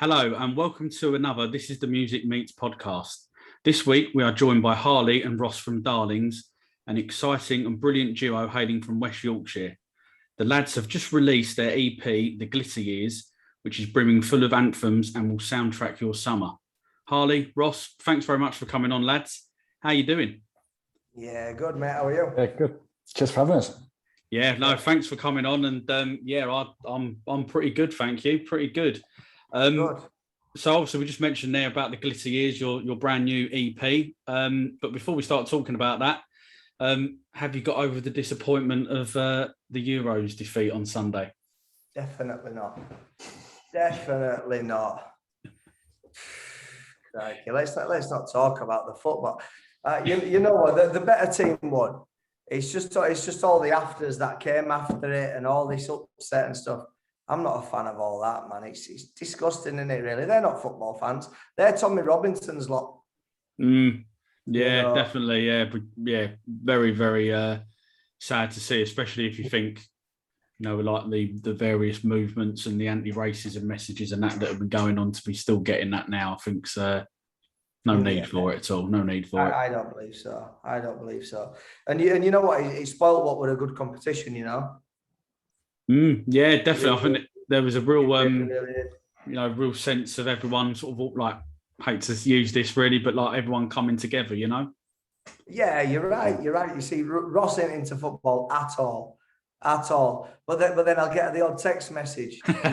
Hello and welcome to another This is the Music Meets podcast. This week we are joined by Harley and Ross from Darlings, an exciting and brilliant duo hailing from West Yorkshire. The lads have just released their EP, The Glitter Years, which is brimming full of anthems and will soundtrack your summer. Harley, Ross, thanks very much for coming on, lads. How you doing? Yeah, good, mate. How are you? Yeah, good. Cheers for having us. Yeah, no, thanks for coming on. And I'm pretty good, thank you. Pretty good. Good. So obviously we just mentioned there about The Glitter Years, your brand new EP. But before we start talking about that, have you got over the disappointment of the Euros defeat on Sunday? Definitely not. Definitely not. Crikey, let's not talk about the football. You know what? The better team won. It's just all the afters that came after it and all this upset and stuff. I'm not a fan of all that, man. It's disgusting, isn't it, really? They're not football fans. They're Tommy Robinson's lot. Yeah, definitely. Yeah, very, very sad to see, especially if you think, like the various movements and the anti-racism messages and that have been going on, to be still getting that now, I think's no need for it at all. No need for it. I don't believe so. I don't believe so. And you know what? It spoiled what were a good competition, you know? Yeah, definitely. I think there was a real, real sense of everyone sort of like, hate to use this really, but like everyone coming together, you know? Yeah, you're right. You see, Ross ain't into football at all. But then I'll get the odd text message, like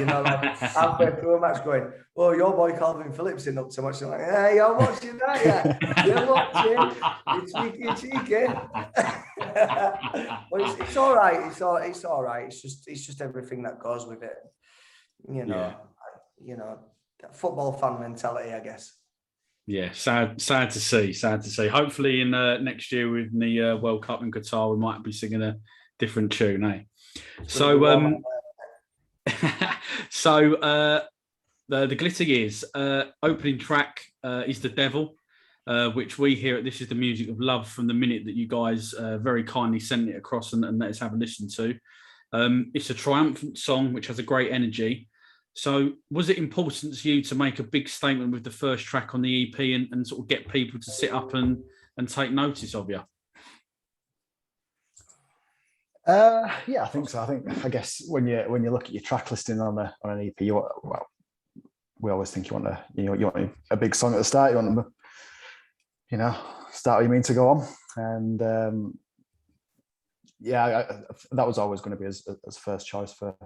halfway through a match going, "Oh, your boy Calvin Phillips isn't up so much." I'm like, "Hey, you're watching that, yeah? You're watching? It's cheeky." But it's all right. It's all right. It's just everything that goes with it. That football fan mentality, I guess. Yeah, sad to see. Sad to see. Hopefully, in next year with the World Cup in Qatar, we might be singing a different tune, eh? So, the Glitter Years opening track is The Devil, which we hear at This Is the Music of Love from the minute that you guys very kindly sent it across and let us have a listen to. It's a triumphant song which has a great energy. So was it important to you to make a big statement with the first track on the EP and sort of get people to sit up and take notice of you? Yeah, I think so. I guess when you look at your track listing on an EP, we always think you want a big song at the start. You want them, start what you mean to go on. And that was always going to be as first choice for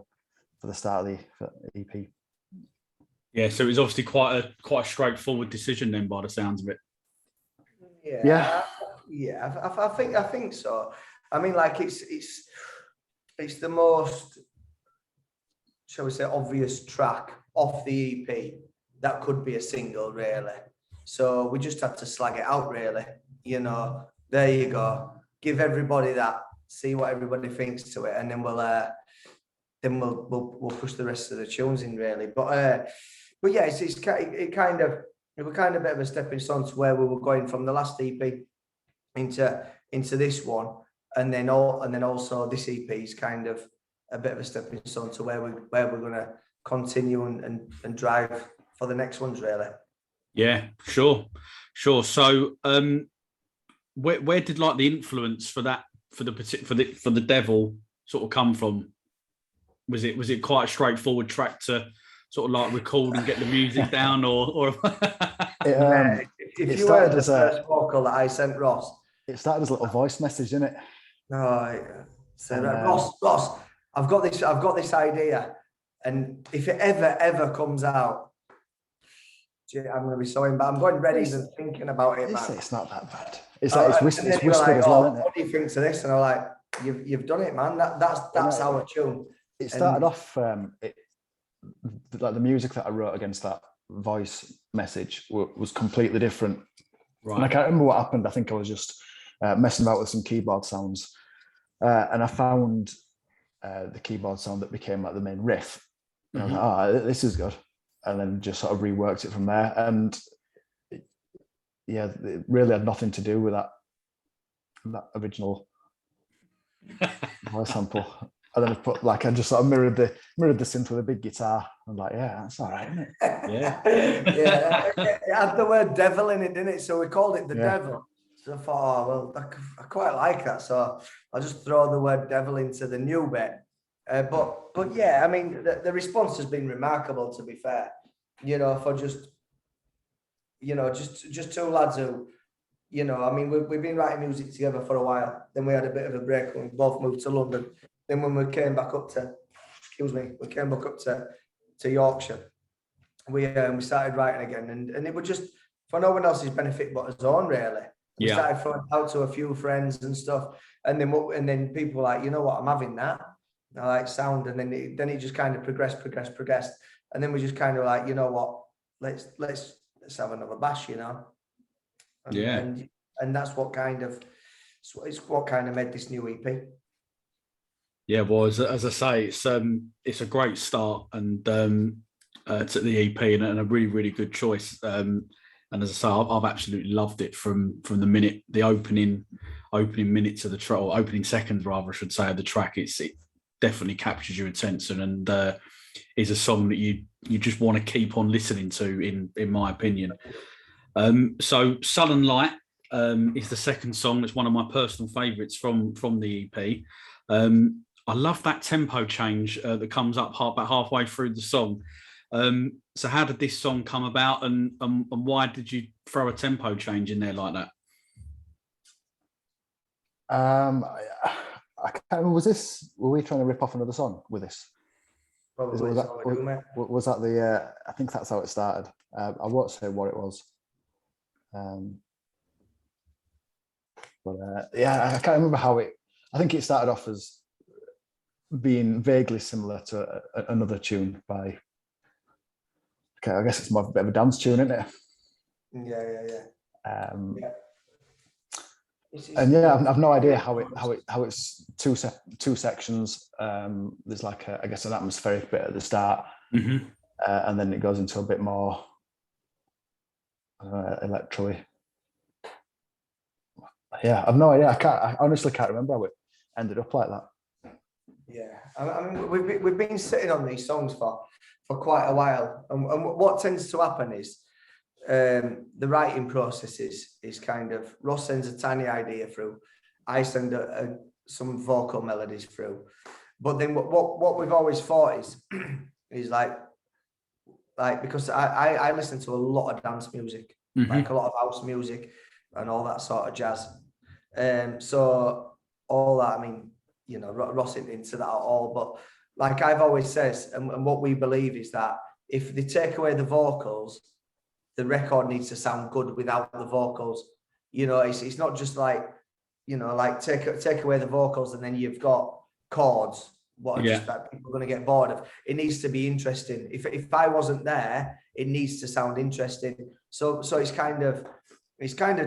the start of the EP. Yeah, so it was obviously quite a straightforward decision then, by the sounds of it. Yeah. I think so. I mean, like it's the most, shall we say, obvious track off the EP that could be a single, really. So we just had to slag it out, really. There you go. Give everybody that. See what everybody thinks to it, and then we'll push the rest of the tunes in, really. But yeah, it kind of a bit of a stepping stone to where we were going from the last EP into this one. And then also this EP is kind of a bit of a stepping stone to where we're going to continue and drive for the next ones, really. Yeah, sure. So, where did like the influence for the Devil sort of come from? Was it quite a straightforward track to sort of like record and get the music down, or? If you heard the first vocal that I sent Ross, it started as a little voice message, didn't it? So Ross, I've got this idea, and if it ever comes out, I'm going to be so in. But I'm going ready and thinking about it. It's not that bad. It's whispered as well, isn't it? What do you think to this? And I'm like, you've done it, man. That's our tune. It started off like the music that I wrote against that voice message was completely different. Right. And I can't remember what happened. I think I was just messing about with some keyboard sounds, and I found the keyboard sound that became like the main riff. And I was like, this is good, and then just sort of reworked it from there. And it really had nothing to do with that original voice sample. And then I put like I just sort of mirrored the synth with a big guitar. I'm like, yeah, that's all right, isn't it? Yeah. Yeah, it had the word devil in it, didn't it? So we called it the Yeah. devil. So I thought, oh, well, I quite like that. So I'll just throw the word devil into the new bit. But yeah, I mean, the response has been remarkable, to be fair. You know, for just two lads who, you know, I mean, we've been writing music together for a while. Then we had a bit of a break when we both moved to London. Then when we came back up to, to Yorkshire, we started writing again, and it was just for no one else's benefit but his own, really. We started throwing out to a few friends and stuff, and then people were like, you know what, I'm having that. I like sound, and then it just kind of progressed, and then we just kind of like, you know what, let's have another bash, you know. And that's what kind of made this new EP. Yeah, well, as I say, it's a great start and to the EP and a really, really good choice. And as I say, I've absolutely loved it from the opening minutes of the track, or opening seconds rather, I should say, of the track. It definitely captures your attention and is a song that you just want to keep on listening to, in my opinion. So Sullen Light is the second song. It's one of my personal favourites from the EP. I love that tempo change that comes up about halfway through the song. So how did this song come about, and why did you throw a tempo change in there like that? I can't remember. Were we trying to rip off another song with this? Probably was that the? I think that's how it started. I won't say what it was. Yeah, I can't remember how it. I think it started off as being vaguely similar to another tune by. Okay, I guess it's more of a bit of a dance tune, isn't it? Yeah. And yeah, I've no idea how it's two sections. There's like I guess an atmospheric bit at the start, and then it goes into a bit more electro-y. Yeah, I've no idea. I honestly can't remember how it ended up like that. Yeah, I mean, we've been sitting on these songs for quite a while, and what tends to happen is the writing process is kind of Ross sends a tiny idea through, I send some vocal melodies through, but then what we've always thought is like because I listen to a lot of dance music, like a lot of house music and all that sort of jazz, so all that, I mean, you know, Ross isn't into that at all, but like I've always said, and what we believe is that if they take away the vocals, the record needs to sound good without the vocals. You know, it's not just like, you know, like take away the vocals and then you've got chords, what are just that people are going to get bored of. It needs to be interesting. If I wasn't there, it needs to sound interesting. So it's kind of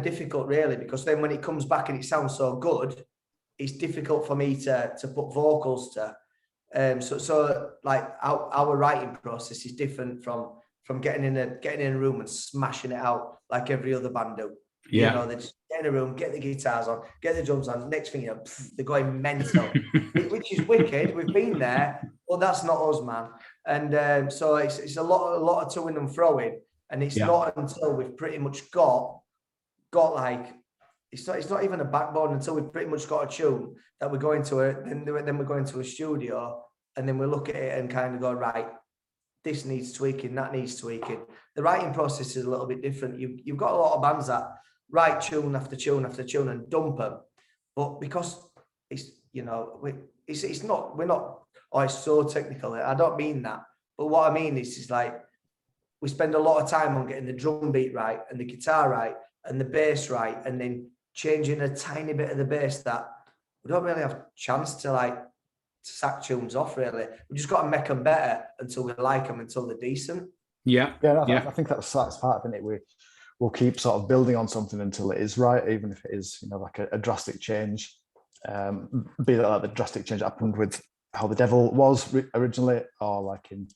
difficult, really, because then when it comes back and it sounds so good, it's difficult for me to put vocals to. So like our writing process is different from getting in a room and smashing it out like every other band do. Yeah. You know, they just get in a room, get the guitars on, get the drums on. Next thing you know, they're going mental, which is wicked. We've been there, but that's not us, man. And so it's a lot of to-ing and throwing, and it's not until we've pretty much got like. It's not even a backbone until we've pretty much got a tune that we're going to then we're going to a studio, and then we look at it and kind of go, right, this needs tweaking, that needs tweaking. The writing process is a little bit different. You've got a lot of bands that write tune after tune after tune and dump them, but because it's, you know, it's not, we're not, oh, it's so technical. I don't mean that, but what I mean is like we spend a lot of time on getting the drum beat right and the guitar right and the bass right, and then changing a tiny bit of the bass that we don't really have chance to like sack tunes off, really. We just got to make them better until we like them, until they're decent. I think that's part of it. We'll keep sort of building on something until it is right, even if it is, you know, like a drastic change. Be that like the drastic change happened with How the Devil was originally, or like in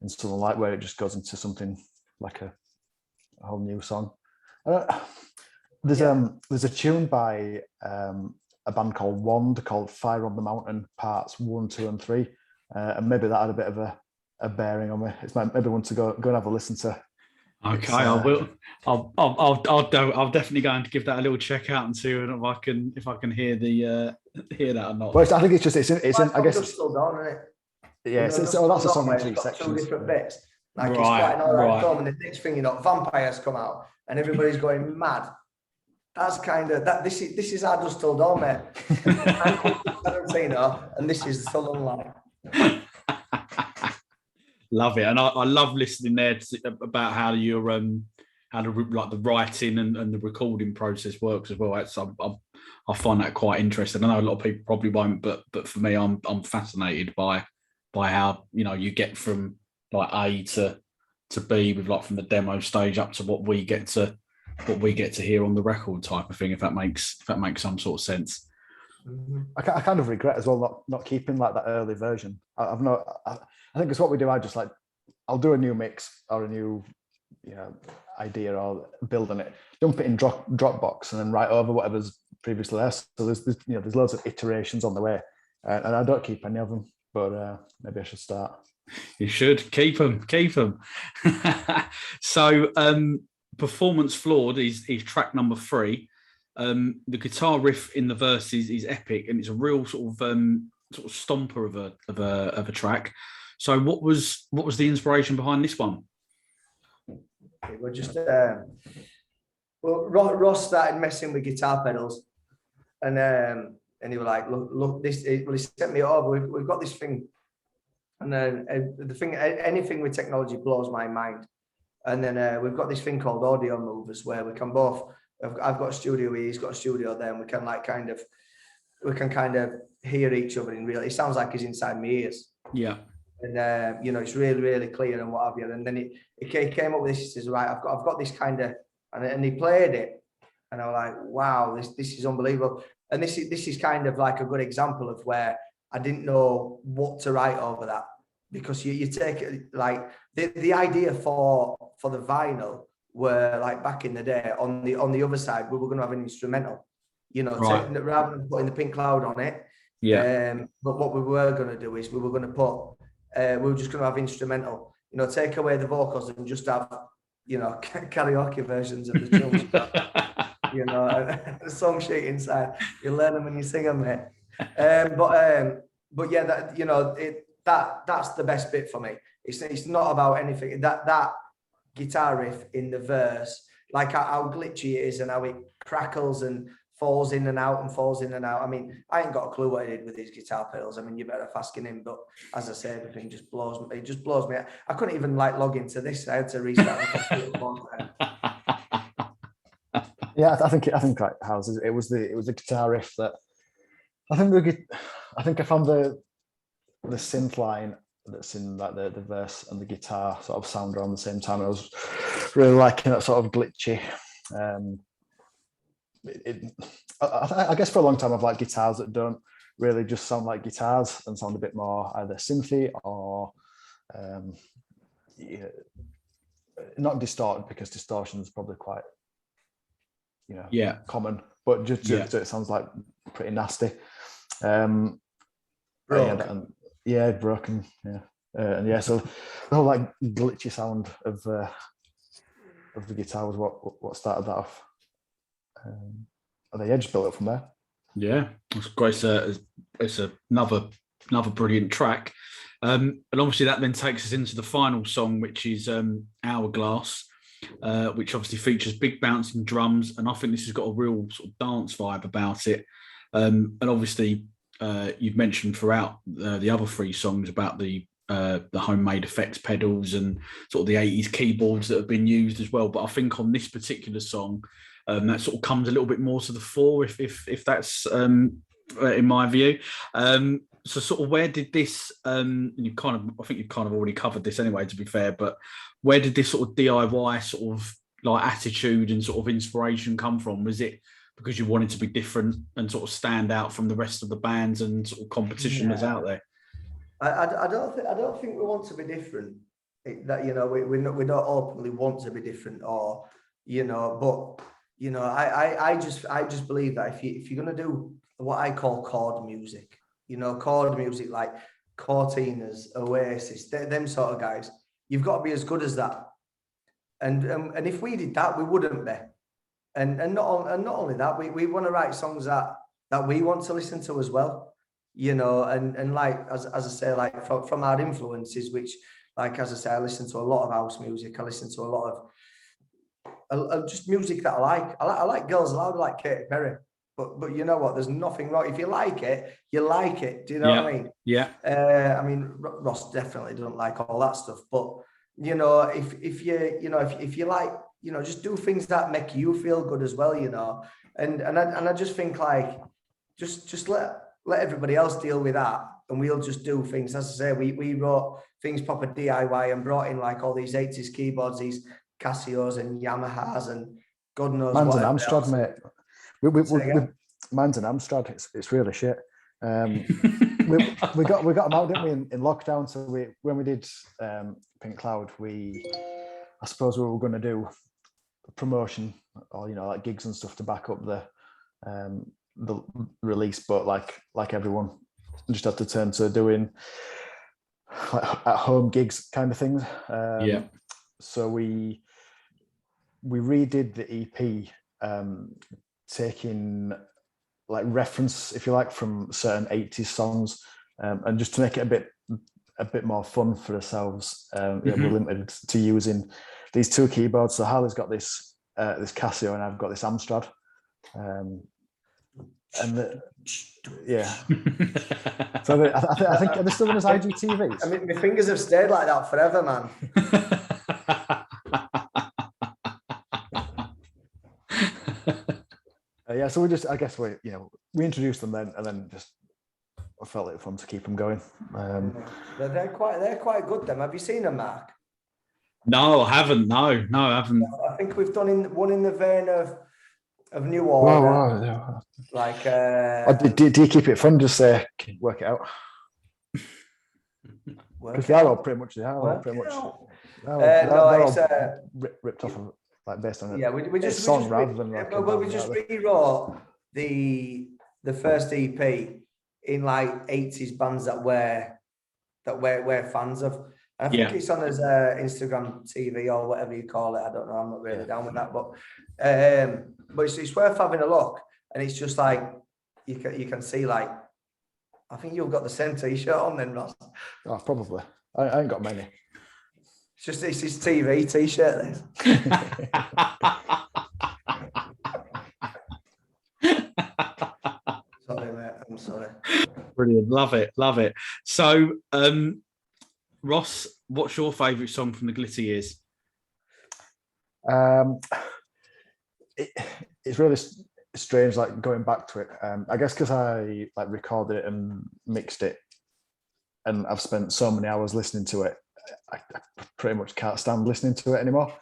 something like where it just goes into something like a whole new song. There's a tune by a band called Wand called Fire on the Mountain Parts 1, 2, and 3, and maybe that had a bit of a bearing on me. It's maybe one to go and have a listen to. Okay, I will. I'll definitely go and give that a little check out and see if I can hear hear that or not. Well, I think it's in. I guess it's still down, isn't it? Yeah, that's a song in 3 sections. 2 different bits. Like it's quite an alright film, and the next thing you know, vampires come out, and everybody's going mad. That's kind of that. This is our Dust Till Dawn, mate. And this is Sullen Light. Love it, and I love listening there about how your how the writing and the recording process works as well. I find that quite interesting. I know a lot of people probably won't, but for me, I'm fascinated by how you get from like A to B with from the demo stage up to what we get to hear on the record type of thing. If that makes some sort of sense. I kind of regret as well not keeping that early version. I think it's what we do. I'll do a new mix or a new idea or build on it, dump it in Dropbox, and then write over whatever's previously there. So there's loads of iterations on the way, and I don't keep any of them. But maybe I should start. You should keep them. So, Performance Flawed is track number 3. The guitar riff in the verses is epic, and it's a real sort of stomper of a track. So, what was the inspiration behind this one? We're just Ross started messing with guitar pedals, and he was like, look, this. Well, he sent me over. We've got this thing, and then the thing, anything with technology blows my mind. And then we've got this thing called audio movers where we can both. I've got a studio here, he's got a studio there, and we can kind of hear each other in real. It sounds like he's inside my ears. Yeah. And it's really, really clear and what have you. And then he came up with this. He says, right, I've got this kind of, and he played it, and I was like, wow, this is unbelievable. And this is kind of like a good example of where I didn't know what to write over that, because you take it like the idea for the vinyl were like back in the day on the other side, we were going to have an instrumental, right. Rather than putting the Pink Cloud on it. Yeah. But what we were going to do is we were just going to have instrumental, take away the vocals and just have, karaoke versions of the tunes. The song sheet inside. You learn them when you sing them, mate. But yeah, that's the best bit for me. It's not about anything. That guitar riff in the verse, like how glitchy it is and how it crackles and falls in and out and falls in and out. I mean, I ain't got a clue what he did with his guitar pedals. I mean, you better off asking him. But as I say, everything just blows me. It just blows me. I couldn't even log into this. I had to restart the computer. Yeah, I think like houses. It was the guitar riff that I think I found the synth line that's in like the verse and the guitar sort of sound around the same time. I was really liking that sort of glitchy. I guess for a long time I've liked guitars that don't really just sound like guitars and sound a bit more either synthy or not distorted, because distortion is probably quite common, but just it sounds like pretty nasty. Broken. So the whole like glitchy sound of the guitar was what started that off. And the edge built up from there. Yeah, it's great. It's another brilliant track, and obviously that then takes us into the final song, which is Hourglass, which obviously features big bouncing drums, and I think this has got a real sort of dance vibe about it. And obviously, you've mentioned throughout the other 3 songs about the homemade effects pedals and sort of the 80s keyboards that have been used as well. But I think on this particular song, that sort of comes a little bit more to the fore, if that's in my view. So sort of where did this? I think you've kind of already covered this anyway, to be fair. But where did this sort of DIY sort of like attitude and sort of inspiration come from? Was it because you wanted to be different and sort of stand out from the rest of the bands and sort of competition that's out there? I don't think we want to be different. We don't openly want to be different, or but I just believe that if you're gonna do what I call chord music. Chord music like Cortinas, Oasis, them sort of guys. You've got to be as good as that. And if we did that, we wouldn't be. And not only that, we want to write songs that we want to listen to as well. And like as I say, like from our influences, which, like as I say, I listen to a lot of house music. I listen to a lot of just music that I like. I like Girls Aloud, I like Katy Perry. But you know what? There's nothing wrong. If you like it, you like it. Do you know what I mean? Yeah. I mean, Ross definitely doesn't like all that stuff. But if you like, just do things that make you feel good as well. And I just think like, just let everybody else deal with that, and we'll just do things. As I say, we wrote things proper DIY and brought in like all these 80s keyboards, these Casios and Yamahas and God knows mine's what. An Amstrad, mate. Mine's an Amstrad. It's really shit. we got them out, didn't we, in lockdown? So when we did Pink Cloud, I suppose we were going to do promotion or like gigs and stuff to back up the release, but like everyone, just had to turn to doing like at home gigs kind of things. So we redid the EP, taking like reference, if you like, from certain 80s songs, and just to make it a bit more fun for ourselves. We're limited to using these two keyboards. So Harley's got this Casio, and I've got this Amstrad. So I think are they still on his IGTVs? I mean, my fingers have stayed like that forever, man. So I guess we introduced them then, and then just I felt it fun to keep them going. They're quite good. Them, have you seen them, Mark? No, I haven't. No, I haven't. I think we've done one in the vein of New Order. Wow. Like, do you keep it fun? Just work it out. Because they are all pretty much. Ripped off of, like, based on we just song rather than like. We just rewrote the first EP in like 80s bands that we're fans of. And I think it's on his Instagram TV or whatever you call it. I don't know. I'm not really down with that, but it's worth having a look. And it's just like you can see, like, I think you've got the same T-shirt on then, Ross. Oh, probably. I ain't got many. It's his TV T-shirt. This. Sorry, mate. I'm sorry. Brilliant. Love it. So, Ross, what's your favourite song from the Glitter Years? It's really strange, like, going back to it. I guess because I like recorded it and mixed it, and I've spent so many hours listening to it, I pretty much can't stand listening to it anymore.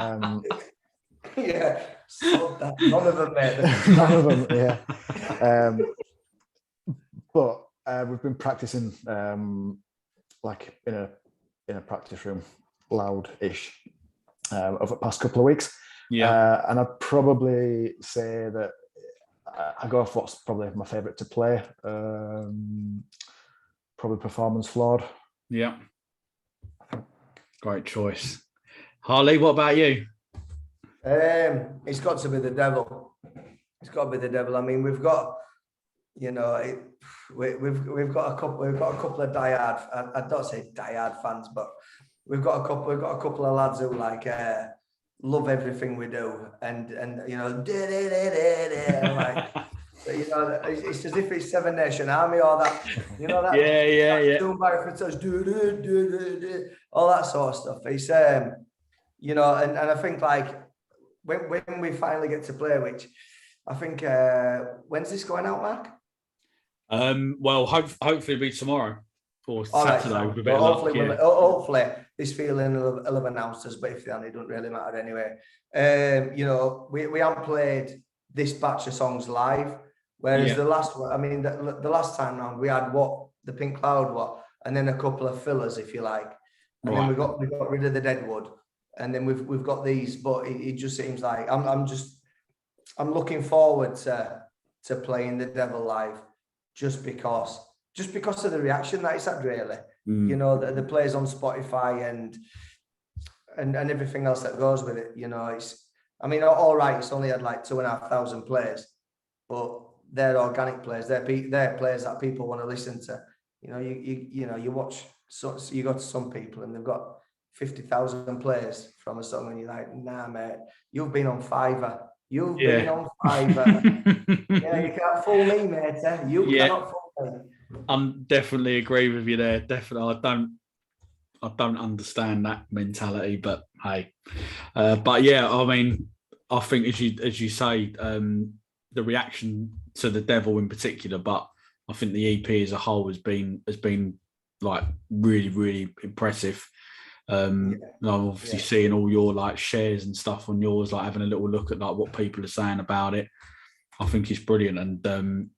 None of them, mate. None of them, yeah. But we've been practicing, like in a practice room, loud-ish, over the past couple of weeks. And I'd probably say that I go off what's probably my favourite to play. Probably Performance Flawed. Yeah. Great choice. Harley, what about you? It's got to be The Devil. It's got to be The Devil. I mean, we've got, we've got a couple of diehard. I don't say diehard fans, but we've got a couple of lads who like love everything we do, and like, it's as if it's Seven Nation Army or that, that all that sort of stuff. It's and I think like when we finally get to play, which I think when's this going out, Mark? Well, hopefully it'll be tomorrow or Saturday. Right, with a bit of luck, hopefully this feeling will have announced us, but if they it doesn't really matter anyway. We haven't played this batch of songs live, whereas the last one, I mean, the last time round we had the Pink Cloud and then a couple of fillers, if you like, and then we got rid of the Deadwood, and then we've got these, but it just seems like I'm looking forward to to playing the devil live just because of the reaction that it's had, really. You know, the plays on Spotify and everything else that goes with it. You know, I mean, all right, it's only had like 2,500 plays, but they're organic plays. They're plays that people want to listen to. You know, you watch, so you go to some people and they've got 50,000 plays from a song, and you're like, nah, mate, you've been on Fiverr. You've been on Fiverr. Yeah, you can't fool me, mate. You cannot fool me. I'm definitely agree with you there. Definitely, I don't understand that mentality, but hey, but yeah, I mean, I think as you say, the reaction to the devil in particular, but I think the EP as a whole has been like really, really impressive. I'm obviously seeing all your like shares and stuff on yours, like having a little look at like what people are saying about it. I think it's brilliant, and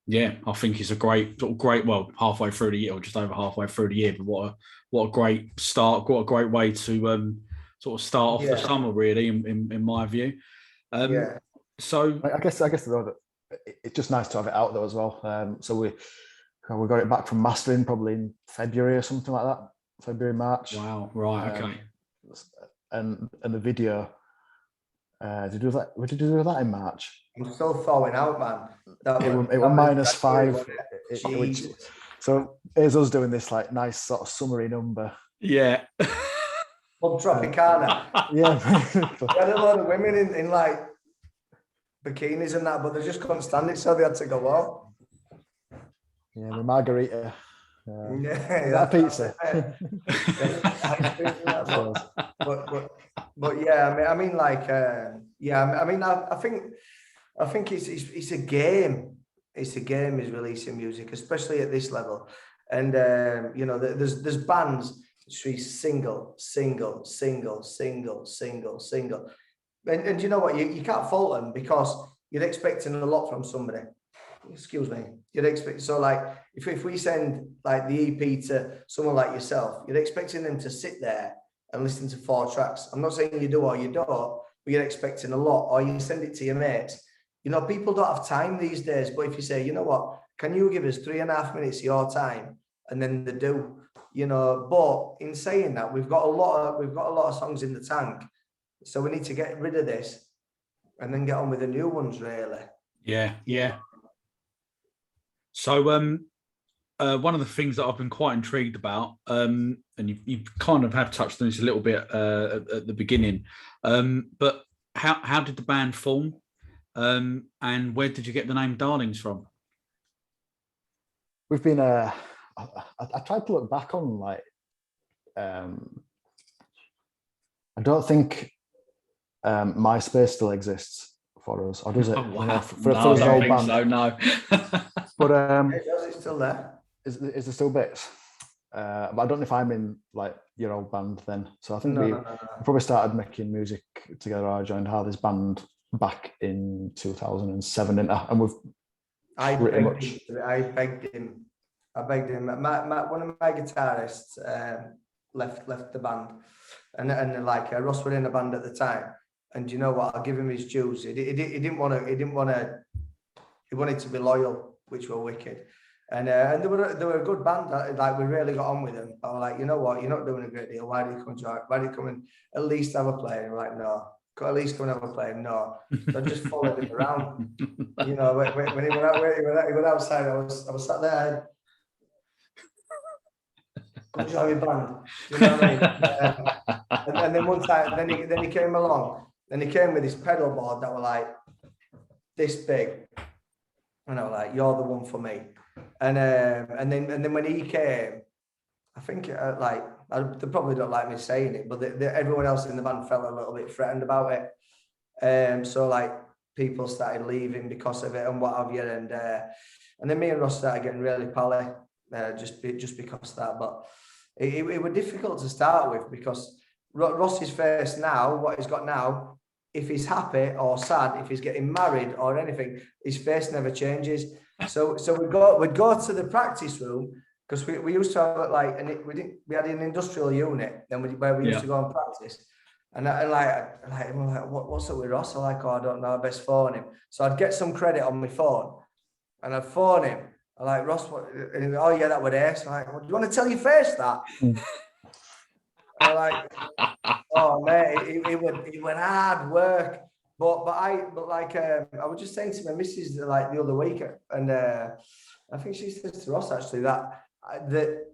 yeah, I think it's a great, well, halfway through the year, or just over halfway through the year. But what a great start! What a great way to sort of start off the summer, really, in my view. So I guess though, it's just nice to have it out though as well. So we got it back from mastering probably in February or something like that. February, March. Wow! Right. Okay. And the video. Did you do that? What did you do with that in March? I'm still thawing out, man. It was -5. So here's us doing this like nice sort of summery number. Yeah. Pub Tropicana. Yeah. We had a lot of women in like bikinis and that, but they just couldn't stand it, so they had to go out. Yeah, the margarita. That pizza. But yeah, I mean, like, I mean, I think it's a game. It's a game is releasing music, especially at this level. And you know, there's bands single. And you know what? You can't fault them because you're expecting a lot from somebody. Excuse me. You'd expect, so like if we send like the EP to someone like yourself, you're expecting them to sit there and listen to 4 tracks. I'm not saying you do or you don't, but you're expecting a lot. Or you send it to your mates. You know, people don't have time these days. But if you say, you know what, can you give us 3.5 minutes of your time? And then they do. You know, but in saying that, we've got a lot of songs in the tank, so we need to get rid of this and then get on with the new ones, really. Yeah. So, one of the things that I've been quite intrigued about, and you kind of have touched on this a little bit at the beginning, but how did the band form, and where did you get the name Darlings from? We've been I tried to look back on like I don't think MySpace still exists for us, or does it? Oh, wow. You know, for us an old band. So, no. But is it still there? Is there still bits? But I don't know if I'm in like your old band then. So I think we probably started making music together. I joined Harley's band back in 2007, and I begged him. One of my guitarists left the band, and like Ross was in the band at the time. And you know what? I'll give him his dues. He didn't want to. He wanted to be loyal, which were wicked. And they were a good band. Like we really got on with them. I was like, you know what? You're not doing a great deal. Why do you come join? Why do you come and at least have a play? And we're like, no. At least come and have a play. No. So I just followed him around. You know, when he went outside, I was sat there. Come join my band. You know what I mean? And then one time, then he came along. And he came with his pedal board that were like this big. And I was like, you're the one for me. And then when he came, I think they probably don't like me saying it, but everyone else in the band felt a little bit threatened about it. So like people started leaving because of it and what have you. And then me and Ross started getting really pally, just because of that. But it was difficult to start with because Ross's face now, what he's got now, if he's happy or sad, if he's getting married or anything, his face never changes. So we'd go to the practice room because we used to have like, and we had an industrial unit then where we used to go and practice. And I'm like, what's up with Ross? I'm like, oh, I don't know, I best phone him. So I'd get some credit on my phone and I'd phone him. I'm like, Ross, what? And he'd go, oh yeah, that would ace. I'm like, well, do you want to tell your face that? I'm like, oh mate, it went hard work. But I was just saying to my missus like the other week, and I think she says to Ross actually that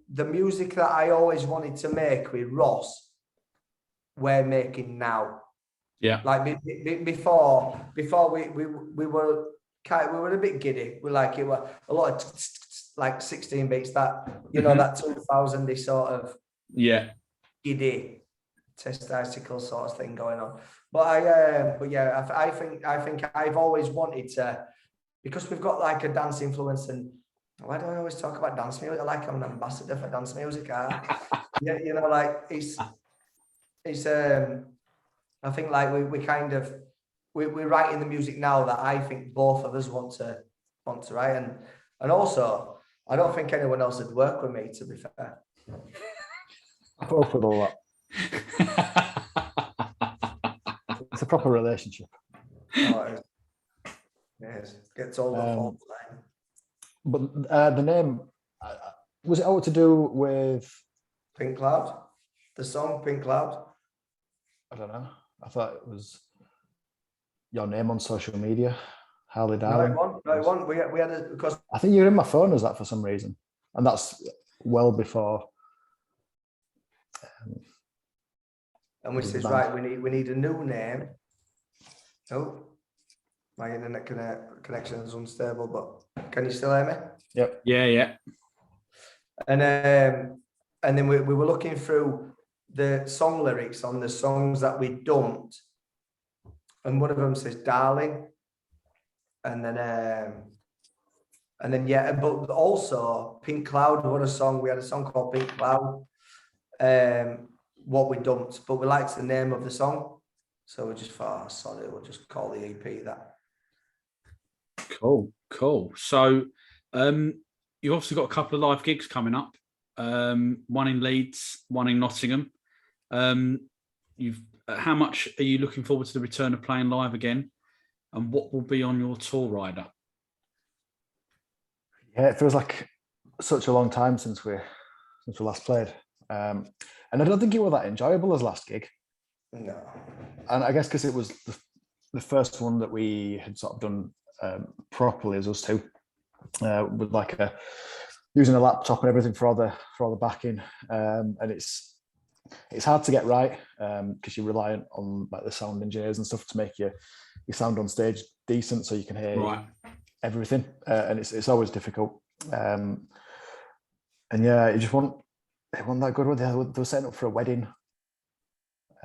the music that I always wanted to make with Ross, we're making now. Yeah. Like before we were a bit giddy. We like it were a lot of like 16 beats that that 2000 sort of giddy testicle sort of thing going on. But I think I've always wanted to, because we've got like a dance influence, and why do I always talk about dance music? Like I'm an ambassador for dance music. Yeah, like it's I think like we're writing the music now that I think both of us want to write, and also I don't think anyone else would work with me, to be fair. Both with all that. It's a proper relationship. Oh, it is. Yes, gets all the fault line. But the name, was it all to do with Pink Cloud? The song Pink Cloud? I don't know. I thought it was your name on social media, Harley Darling. No, it wasn't. We had because I think you're in my phone as that for some reason, and that's well before. And we says, right, we need a new name. Oh, my internet connection is unstable, but can you still hear me? Yep. Yeah. And then we were looking through the song lyrics on the songs that we dumped, and one of them says "Darling," and then yeah, but also Pink Cloud. What a song! We had a song called Pink Cloud. What we dumped, but we liked the name of the song, so we just thought, oh, sorry, we'll just call the EP that. Cool. So you've obviously got a couple of live gigs coming up, one in Leeds, one in Nottingham. How much are you looking forward to the return of playing live again, and what will be on your tour rider? Yeah, it feels like such a long time since we last played. And I don't think it was that enjoyable as last gig. No. And I guess because it was the first one that we had sort of done properly as us two, with like using a laptop and everything for all the backing, and it's hard to get right because you're reliant on like the sound engineers and stuff to make your sound on stage decent, so you can hear everything, and it's always difficult. And yeah, you just want. It wasn't that good. They were setting up for a wedding,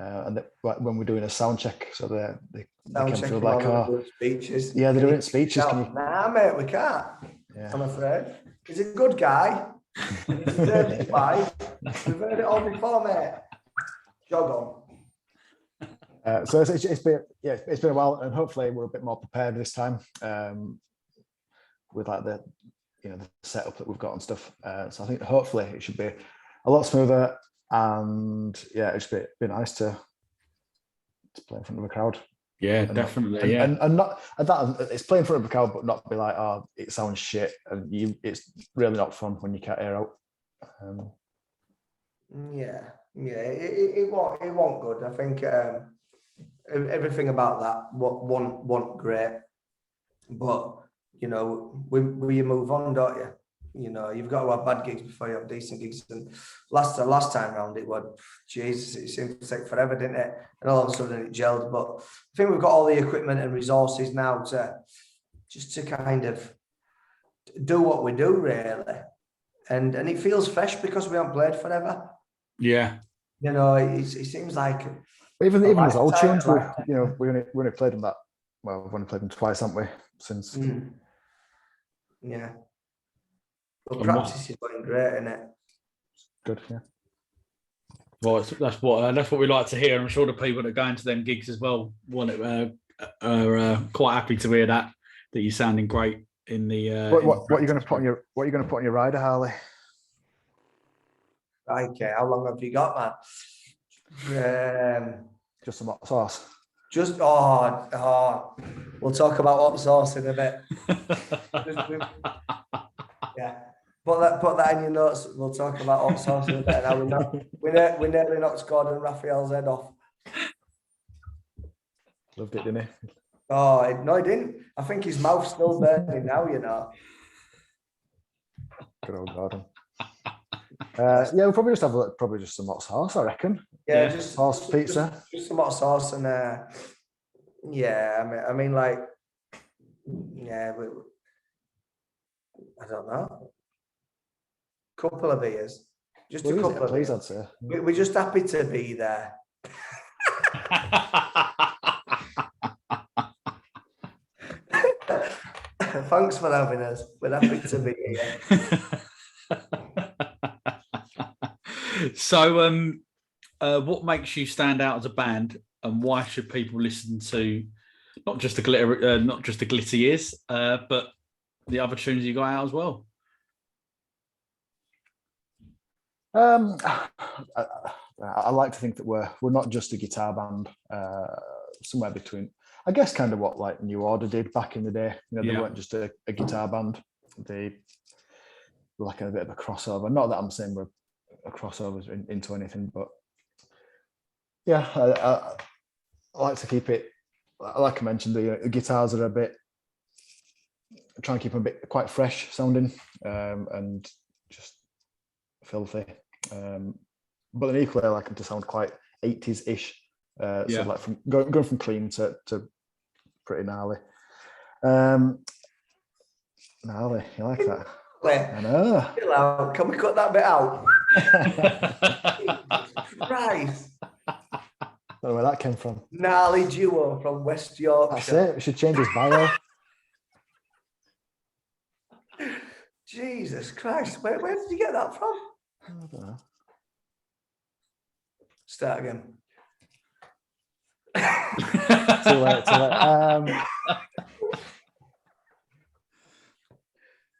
and when we're doing a sound check, so they came through like, speeches. Yeah, they're doing speeches. Nah, mate, we can't. Yeah. I'm afraid he's a good guy. He's 35. We've heard it all before, mate. Jog on. So it's been a while, and hopefully we're a bit more prepared this time with like the setup that we've got and stuff. So I think hopefully it should be a lot smoother, and yeah, it's be nice to play in front of a crowd. Yeah, and definitely. Not that it's playing in front of a crowd, but not be like, oh, it sounds shit, and it's really not fun when you can't hear out. It won't good. I think everything about that wasn't great, but you move on, don't you? You've got to have bad gigs before you have decent gigs. And last time round, it was, Jesus, it seemed to take forever, didn't it? And all of a sudden it gelled. But I think we've got all the equipment and resources now to kind of do what we do, really. And it feels fresh because we haven't played forever. Yeah. It seems like even those old tunes, we only played them we've only played them twice, haven't we? Since. Yeah. Well, practice is going great, isn't it? Good, yeah. Well, that's what we like to hear. I'm sure the people that are going to them gigs as well are quite happy to hear that you're sounding great in the. What are you going to put on your rider, Harley? Okay, how long have you got, man? Just some hot sauce. Just we'll talk about hot sauce in a bit. Yeah, put that in your notes. We'll talk about hot sauce in a bit. Now we nearly knocked Gordon Raphael's head off. Loved it, didn't he? Oh no, he didn't. I think his mouth's still burning now. You know. Good old Gordon. Yeah, we'll probably just have probably just some hot sauce, I reckon. Yeah, just sauce pizza. Just some hot sauce and yeah. I mean, like, yeah. I don't know. Couple of beers, just a couple of beers. I'd say. We're just happy to be there. Thanks for having us. We're happy to be here. So, what makes you stand out as a band, and why should people listen to not just the Glitter Years, but the other tunes you got out as well? I like to think that we're not just a guitar band. Somewhere between, I guess, kind of what like New Order did back in the day. You know, they weren't just a guitar band. They were like a bit of a crossover. Not that I'm saying we're a crossover into anything, but yeah, I like to keep it. Like I mentioned, the guitars are trying to keep them a bit quite fresh sounding, and just filthy. But then equally, I like them to sound quite 80s-ish. So like from going from clean to pretty gnarly. Gnarly, you like that? I know. Chill out. Can we cut that bit out? Christ. I don't know where that came from. Gnarly duo from West Yorkshire. That's it. We should change his bio. Jesus Christ. Where did you get that from? I don't know. Start again. Too late.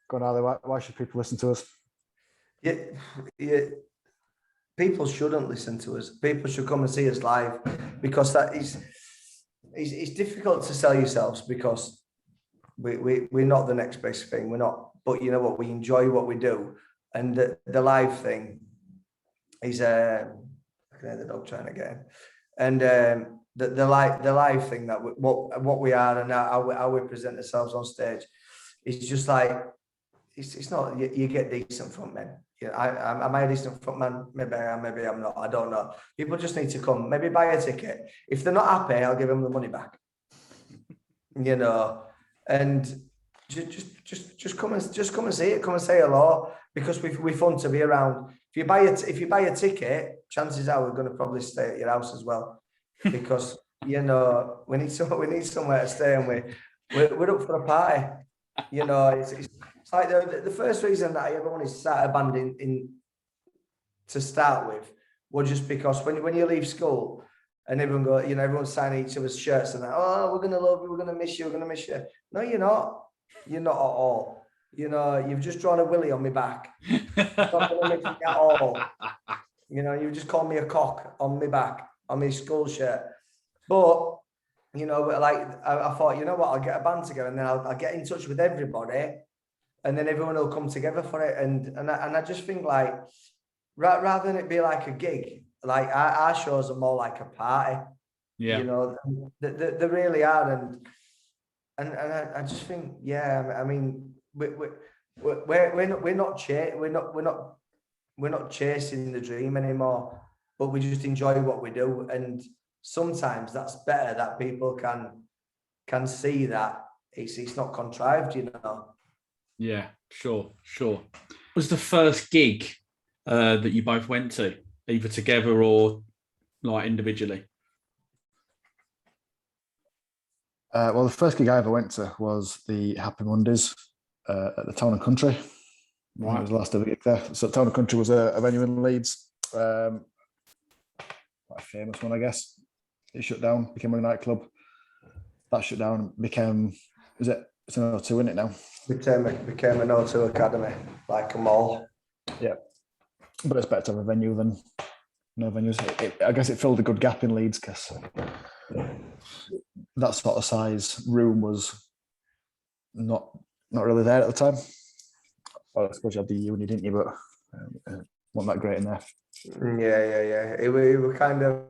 Go on, Ali. Why should people listen to us? Yeah. People shouldn't listen to us. People should come and see us live, because that is it's difficult to sell yourselves, because we're not the next best thing. We're not. But you know what? We enjoy what we do, and the live thing is I can hear the dog trying to get in, and the live thing, that what we are and how we present ourselves on stage is just like it's not. You get decent frontmen. You know, am I a decent frontman? Maybe I am. Maybe I'm not. I don't know. People just need to come. Maybe buy a ticket. If they're not happy, I'll give them the money back. You know, and just come and see it. Come and say hello, because we're fun to be around. If you buy a ticket, chances are we're going to probably stay at your house as well, because you know we need somewhere to stay, and we're up for a party. You know, it's like the first reason that I ever wanted to start a band in to start with was just because when you leave school and everyone's signing each other's shirts and that, oh, we're gonna love you, we're gonna miss you, we're gonna miss you. No, you're not. You're not at all. You know, you've just drawn a willy on my back. It's not gonna miss me at all. You know, you just called me a cock on my back on my school shirt. But you know, like I thought, you know what, I'll get a band together, and then I'll get in touch with everybody, and then everyone will come together for it. And I just think, like, rather than it be like a gig, like our shows are more like a party. Yeah. You know, they really are. And I just think, yeah, I mean, we're not chasing the dream anymore, but we just enjoy what we do. And sometimes that's better, that people can see that it's not contrived, you know. Yeah, sure. What was the first gig that you both went to, either together or like individually? Well, the first gig I ever went to was the Happy Mondays at the Town and Country. Right. It was the last ever gig there. So Town and Country was a venue in Leeds, quite a famous one, I guess. It shut down, became a nightclub. That shut down, became, it's an O2, isn't it now? Became an O2 academy, like a mall. Yeah, but it's better to have a venue than no venues. I guess it filled a good gap in Leeds because that sort of size room was not really there at the time. Well, I suppose you had the uni, didn't you? But wasn't that great in there. Yeah. It were kind of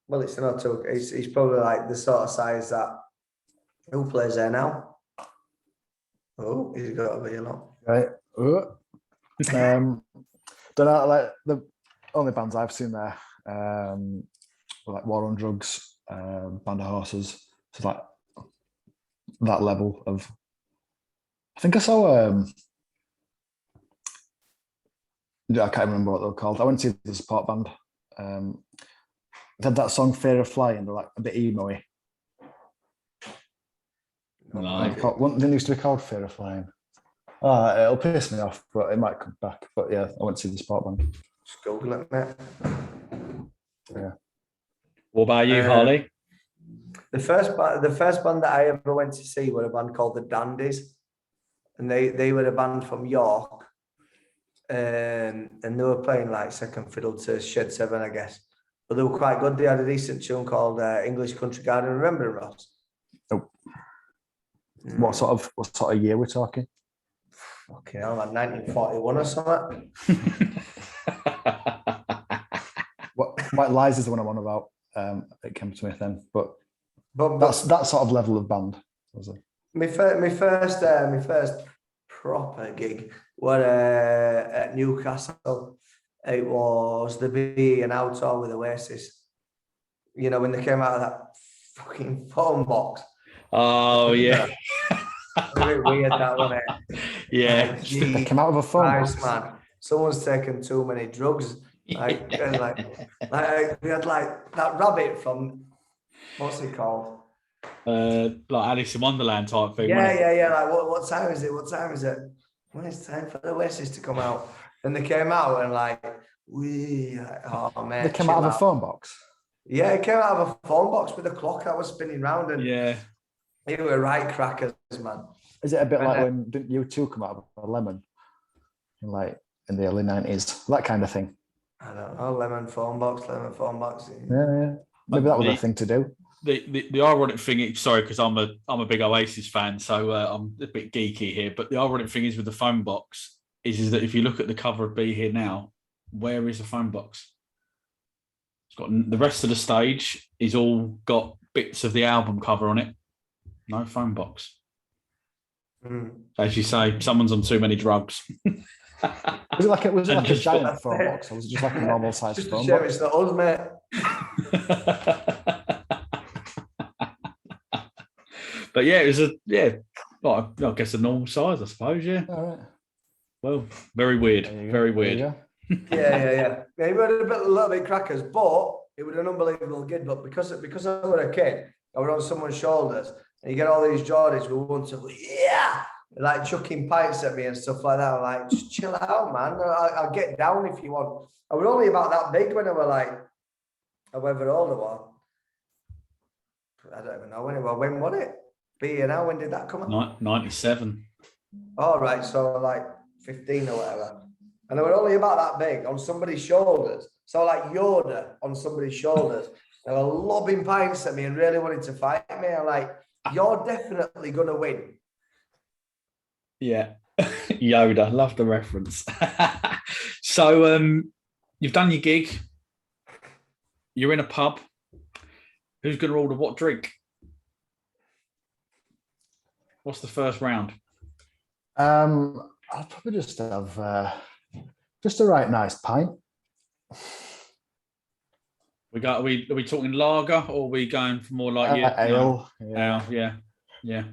well, it's not too. It's probably like the sort of size that who plays there now. Oh, he's got to be a lot. Right. Don't know. Like the only bands I've seen there, were like War on Drugs, Band of Horses. So like that level of. I think I saw. I can't remember what they were called. I went to see the support band. They had that song "Fear of Flying." They're like a bit emo-y. No. Didn't used to be called Fear of Flying. It'll piss me off, but it might come back. But yeah, I went to see the support band. Just Google it, mate. Yeah. What about you, Harley? The first band that I ever went to see were a band called the Dandies, and they were a band from York, and they were playing like second fiddle to Shed 7, I guess. But they were quite good. They had a decent tune called English Country Garden. Remember, Ross? Nope. What sort of year we're talking? Okay, I'm like 1941 or something. White Lies is the one I'm on about. It came to me then, but that's that sort of level of band. Was it? My first proper gig was at Newcastle. It was the Be and Out tour with Oasis. You know, when they came out of that fucking phone box. Oh yeah. A bit weird that one. Yeah. They came out of a phone box. Man. Someone's taken too many drugs. Like they had like that rabbit from what's it called? Like Alice in Wonderland type thing. Yeah. Like what time is it? What time is it? When it's time for the Oasis to come out. And they came out and oh man. They came out of a phone box. Yeah, it came out of a phone box with a clock that was spinning round, and they were right crackers, man. Is it a bit like when didn't U2 come out of a lemon, in the early 90s, that kind of thing? I don't know, lemon phone box. Yeah. Maybe that was a thing to do. The ironic thing, sorry, because I'm a big Oasis fan, so I'm a bit geeky here. But the ironic thing is with the phone box is that if you look at the cover of Be Here Now, where is the phone box? It's got the rest of the stage is all got bits of the album cover on it. No phone box. As you say, someone's on too many drugs. Was it like a giant phone box, or was it just like a normal sized phone box? It's not us, mate. But yeah, it was well, I guess a normal size, I suppose. Yeah. All right. Well, very weird. Very weird. Yeah. We were a little bit crackers, but it was an unbelievable gig. But because I was a kid, I was on someone's shoulders, and you get all these Geordies who want to, like chucking pints at me and stuff like that. I'm like, just chill out, man. I'll get down if you want. I was only about that big when I was like, however old I was. I don't even know when it was. When was it? Be Here Now, when did that come out? 97. All right, so like 15 or whatever. And I was only about that big on somebody's shoulders. So like Yoda on somebody's shoulders. They were lobbing pints at me and really wanted to fight me. I'm like, you're definitely going to win. Yeah. Yoda, love the reference. So you've done your gig. You're in a pub. Who's going to order what drink? What's the first round? I'll probably just have just a right nice pint. Are we talking lager, or are we going for more like ale? No. Yeah.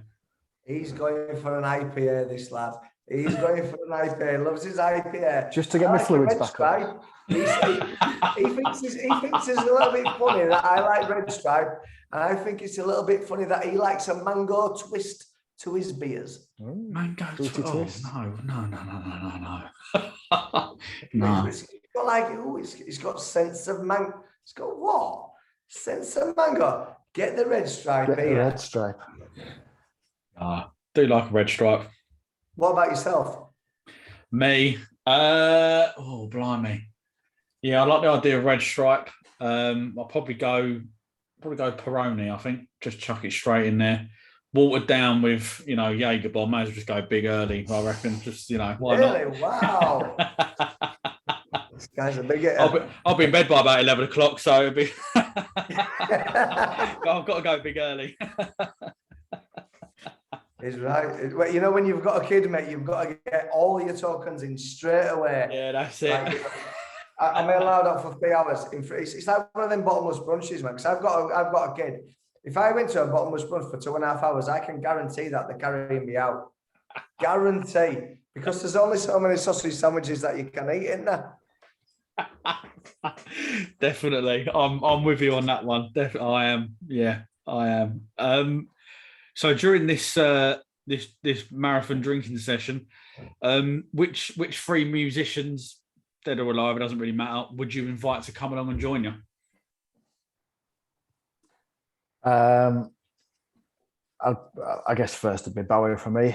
He's going for an IPA, this lad. He's going for an IPA. Loves his IPA. Just to get my fluids back up. He thinks it's a little bit funny that I like Red Stripe, and I think it's a little bit funny that he likes a mango twist to his beers. Mango twist? No. No. It's got like, it's got sense of mango. It's got what? Sense of mango. Get the Red Stripe. Get the Red Stripe. Do like a Red Stripe. What about yourself? Me? Blimey. Yeah, I like the idea of red stripe. I'll probably go Peroni. I think just chuck it straight in there, watered down with Jaeger bomb. May as well just go big early. I reckon. Just why Really? not? Wow. This guy's a big I'll be in bed by about 11 o'clock, so it'll be. I've got to go big early. He's right. When you've got a kid, mate, you've got to get all your tokens in straight away. Yeah, that's it. Like, I'm allowed out for 3 hours. It's like one of them bottomless brunches, man. Because I've got a kid. If I went to a bottomless brunch for 2.5 hours, I can guarantee that they're carrying me out. Guarantee, because there's only so many sausage sandwiches that you can eat in there. Definitely, I'm with you on that one. Definitely, I am. Yeah, I am. So during this this marathon drinking session, which 3 musicians, dead or alive, it doesn't really matter, would you invite to come along and join you? I guess first it'd be Bowie for me.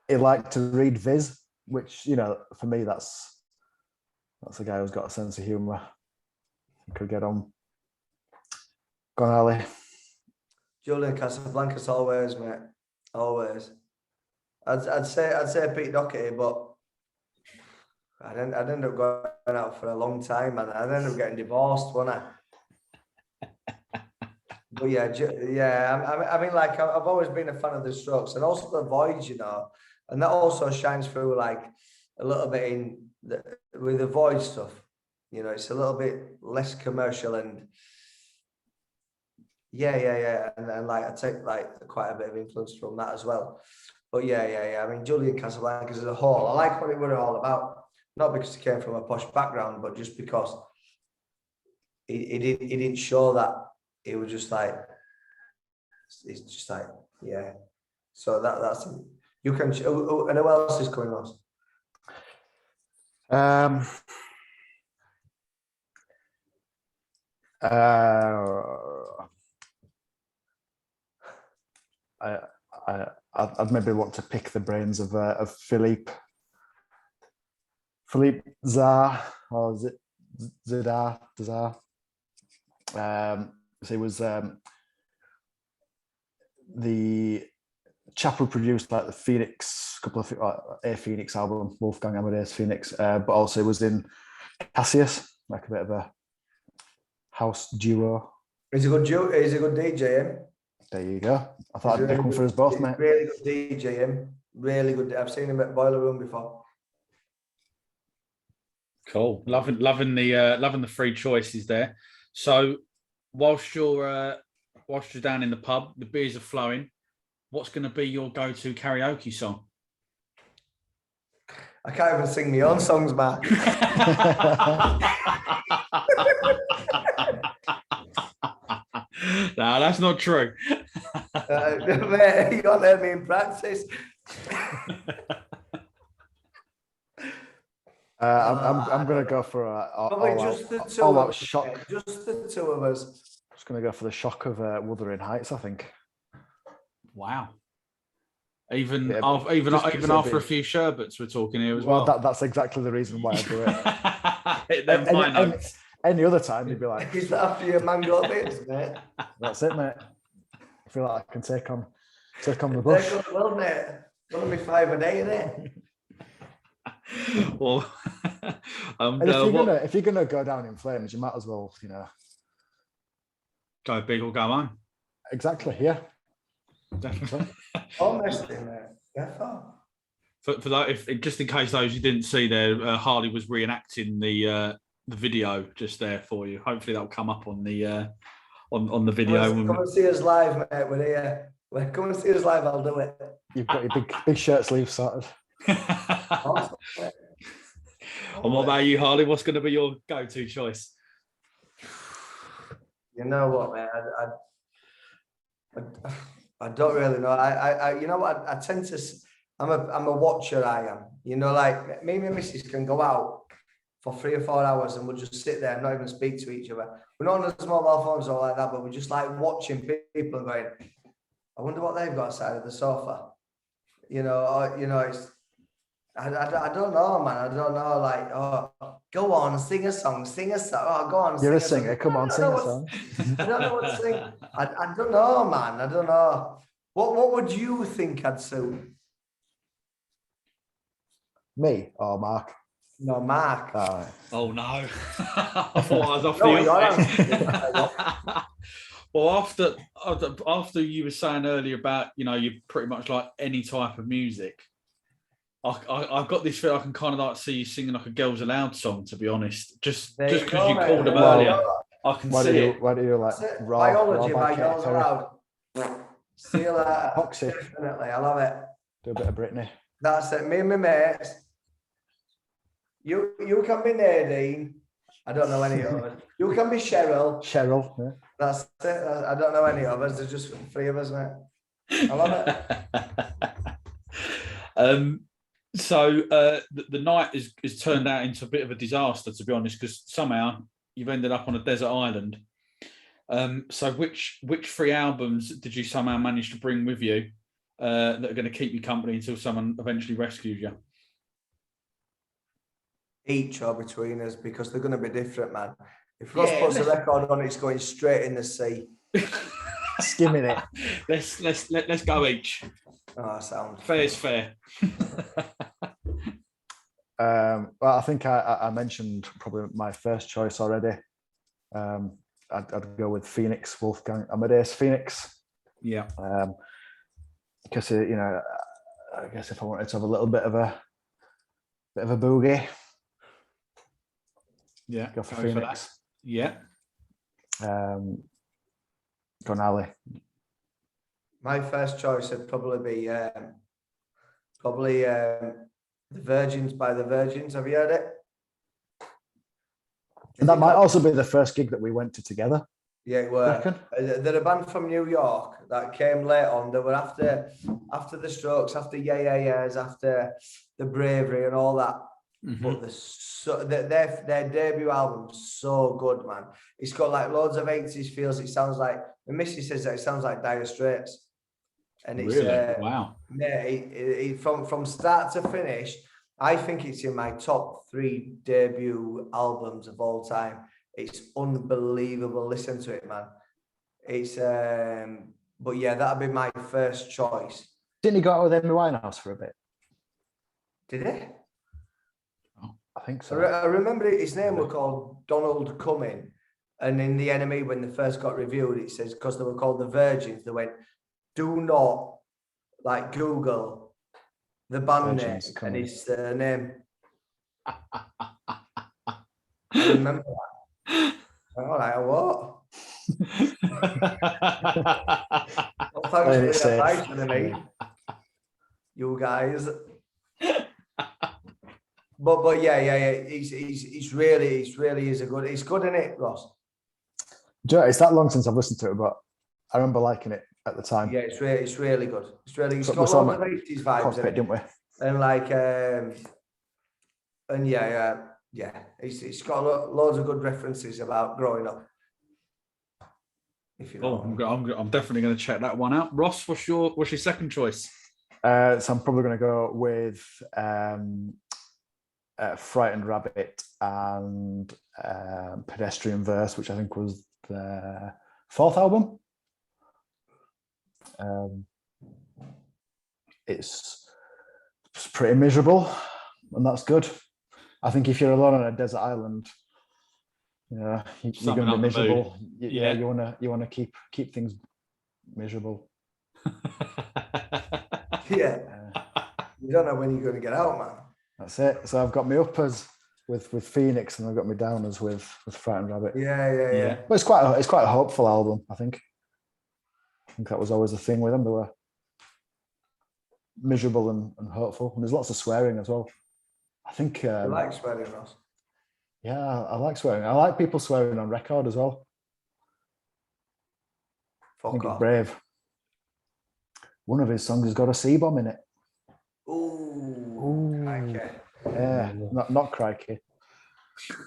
He liked to read Viz, which for me that's a guy who's got a sense of humour. Could get on. Go on, Harley. Julian Casablancas always, mate. Always. I'd say Pete Doherty, but I'd end up going out for a long time, and I'd end up getting divorced, wouldn't I? But yeah. I mean, like I've always been a fan of the Strokes, and also the Voids, and that also shines through like a little bit with the Void stuff. It's a little bit less commercial and. Yeah. And like I take like quite a bit of influence from that as well. But yeah. I mean, Julian Casablancas as a whole, I like what it was all about. Not because he came from a posh background, but just because he didn't show that. It was just like, it's just like, yeah. So that's you can. And who else is coming on? I'd maybe want to pick the brains of Philippe Zar, or is it Zidar? So he was the chap who produced like the Phoenix, couple of A Phoenix album, Wolfgang Amadeus Phoenix, but also was in Cassius, like a bit of a house duo. He's a good DJ, him. There you go. I thought I'd pick one for us both, mate. Really good DJ, him. Really good. I've seen him at Boiler Room before. Cool. Loving the free choices there. So whilst you're down in the pub, the beers are flowing, what's going to be your go-to karaoke song? I can't even sing my own songs, man. No, that's not true. Mate, you got to let me in practice. I'm going to go for all out shock. Just the two of us. Just going to go for the shock of Wuthering Heights, I think. Wow. Even after a few sherbets, we're talking here as well. That's exactly the reason why I do it. Any other time, you'd be like, is that after your mango bits, mate? That's it, mate. I feel like I can take on the bush. Well, mate, gonna be 5 a day, innit? Well, if you're gonna go down in flames, you might as well, go big or go home. Exactly. Yeah. Definitely. Honestly, mate. Yeah. For that, if just in case those you didn't see there, Harley was reenacting the video just there for you. Hopefully that'll come up on the on the video. Come and see us live, mate. We're here. Come and see us live. I'll do it. You've got your big shirt sleeve sorted. Awesome, and what about you, Harley? What's going to be your go-to choice? You know what, man? I don't really know. I you know what? I tend to. I'm a watcher. I am. Like me and my missus can go out for 3 or 4 hours and we'll just sit there and not even speak to each other. We're not on the mobile phones or like that, but we're just like watching people and going, I wonder what they've got outside of the sofa. It's I don't know, man. I don't know. Like, oh, go on, sing a song, sing a song. Oh, go on, You're a sing singer. song. Come on, sing a song. I don't know what to sing. I don't know, man. I don't know. What would you think I'd suit? Me or Mark? No, Mark. Oh no! I thought I was off No, Well, after you were saying earlier about you pretty much like any type of music, I've got this feel I can kind of like see you singing like a Girls Aloud song. To be honest, just because you called them earlier, I can see it. Why do you like Biology by Katy Girls Perry? Aloud? See you later. Foxy. Definitely, I love it. Do a bit of Britney. That's it. Me and my mates. You can be Nadine. I don't know any others. You can be Cheryl. Cheryl. Yeah. That's it. I don't know any others. There's just 3 of us, mate. I love it. So the night is turned out into a bit of a disaster, to be honest, because somehow you've ended up on a desert island. So which 3 albums did you somehow manage to bring with you that are going to keep you company until someone eventually rescues you? Each or between us, because they're going to be different, man. If Ross puts a record on, it's going straight in the sea. Skimming it. Let's go each. Oh, sound fair is fair. Well, I think I mentioned probably my first choice already. I'd go with Phoenix, Wolfgang Amadeus Phoenix. Yeah. Because I guess if I wanted to have a little bit of a boogie, yeah, go for Phoenix. Yeah. Go Nally. My first choice would probably be The Virgins by the Virgins. Have you heard it? And that might also be the first gig that we went to together. Yeah, it were. They're a band from New York that came late on. They were after the Strokes, after Yeah Yeah Yeahs, after the Bravery and all that. Mm-hmm. But their debut album's so good, man. It's got like loads of 80s feels. It sounds like, the Missy says that it sounds like Dire Straits. And it's really? Wow. Yeah, from start to finish, I think it's in my top 3 debut albums of all time. It's unbelievable. Listen to it, man. It's but yeah, that'd be my first choice. Didn't he go out with Amy Winehouse for a bit? Did he? I think so. I remember his name was called Donald Cumming, and in the NME when they first got reviewed, it says because they were called the Virgins, they went, do not like Google the band name and his name. I remember that. All right, what? Well, thanks for the advice, NME. You guys. But yeah. It's really is a good. It's good, isn't it, Ross? It's that long since I've listened to it, but I remember liking it at the time. Yeah, it's really good. It's got lots of 80s vibes in it, didn't we? And like and yeah. It's got loads of good references about growing up. If you know. I'm definitely going to check that one out. Ross, what's your second choice? So I'm probably going to go with Frightened Rabbit and Pedestrian Verse, which I think was the 4th album. It's pretty miserable, and that's good. I think if you're alone on a desert island, you're going to be miserable. You want to keep things miserable. Yeah, you don't know when you're going to get out, man. That's it. So I've got my uppers with Phoenix, and I've got my downers with Frightened Rabbit. Yeah. But it's quite a hopeful album, I think. I think that was always the thing with them. They were miserable and hopeful, and there's lots of swearing as well. I think I like swearing, Ross. Yeah, I like swearing. I like people swearing on record as well. I think it's brave. One of his songs has got a C-bomb in it. Ooh. Crikey. Yeah, not crikey.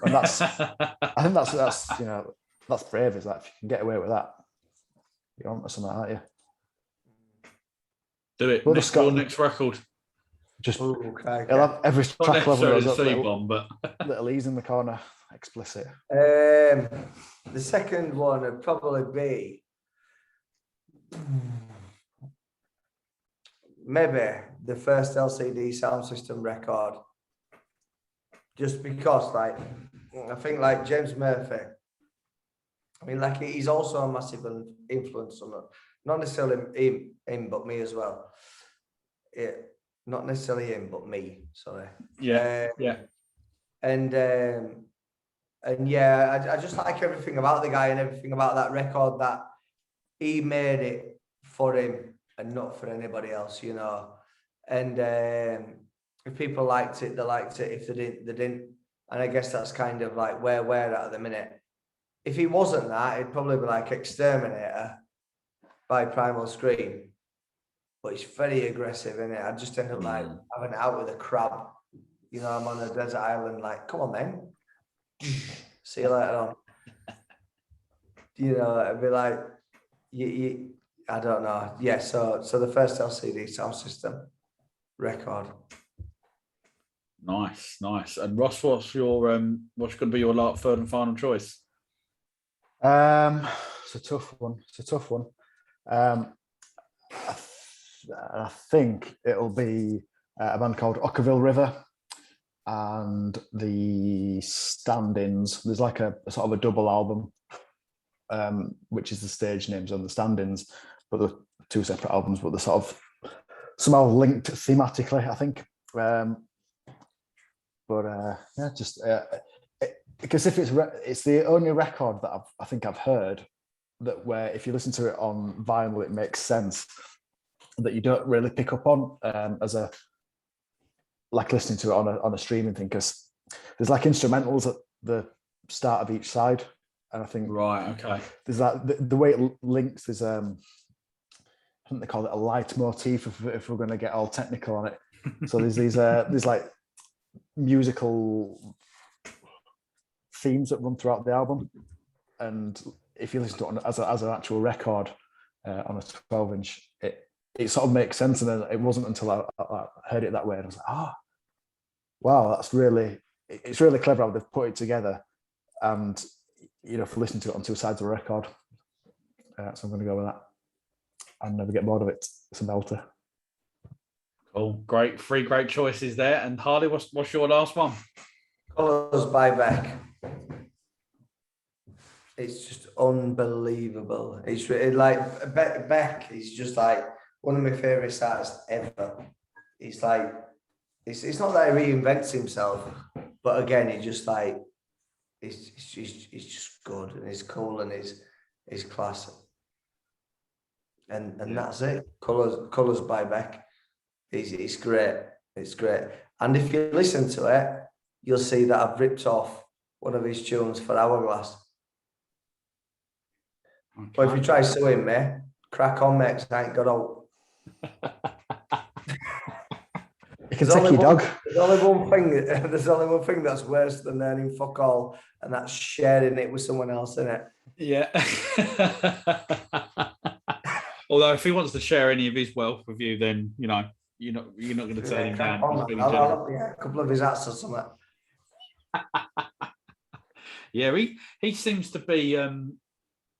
And I think that's brave. Is that if you can get away with that, you're on to something, aren't you? Do it. Your next record. Just okay. it'll have every Not track level. necessarily Those the little, C-bomb, but little E's in the corner, explicit. The second one would probably be maybe the first LCD sound system record. Just because, like, I think like James Murphy, I mean, like, he's also a massive influence on it. Not necessarily him, but me as well. Yeah, not necessarily him, but me. Sorry. yeah. And yeah, I just like everything about the guy and everything about that record, that he made it for him and not for anybody else, you know. And if people liked it, they liked it. If they didn't, they didn't. And I guess that's kind of like where we're at the minute. If he wasn't that, it'd probably be like Exterminator by Primal Scream. But it's very aggressive, isn't it? I just end up like having it out with a crab. You know, I'm on a desert island, like, come on, man. See you later on. You know, it'd be like, I don't know. Yeah, so the first LCD sound system record. Nice. And Ross, what's going to be your third and final choice? It's a tough one. I think it'll be a band called Ockerville River and the Stand-Ins. There's like a sort of a double album, which is the stage names on the Stand-Ins, but they're two separate albums, but they're sort of somehow linked thematically, I think. Because if it's the only record that I think I've heard that where if you listen to it on vinyl, it makes sense, that you don't really pick up on as a like listening to it on a streaming thing, because there's like instrumentals at the start of each side, and I think there's that the way it links. There's I think they call it a leitmotif if we're going to get all technical on it. So there's like musical themes that run throughout the album, and if you listen to it as an actual record on a 12-inch, it sort of makes sense. And then it wasn't until I heard it that way and I was like, wow, it's really clever how they've put it together. And you know, for listening to it on two sides of a record, so I'm going to go with that. I'll never get bored of it. It's a belter. Cool, great, three great choices there. And Harley, what's your last one? Colours by Beck. It's just unbelievable. It's really like Beck is just like one of my favourite artists ever. It's like it's not that he reinvents himself, but again, he just like it's just good and it's cool and it's class. And that's it. Colours by Beck. It's great. It's great. And if you listen to it, you'll see that I've ripped off one of his tunes for Hourglass. Okay. But if you try suing me, crack on, mate, 'cause I ain't got out. You can take your dog. There's only one thing that's worse than earning fuck all, and that's sharing it with someone else, innit? Yeah. Although if he wants to share any of his wealth with you, then you know you're not going to turn him down. A couple of his hats or something. Yeah, he seems to be.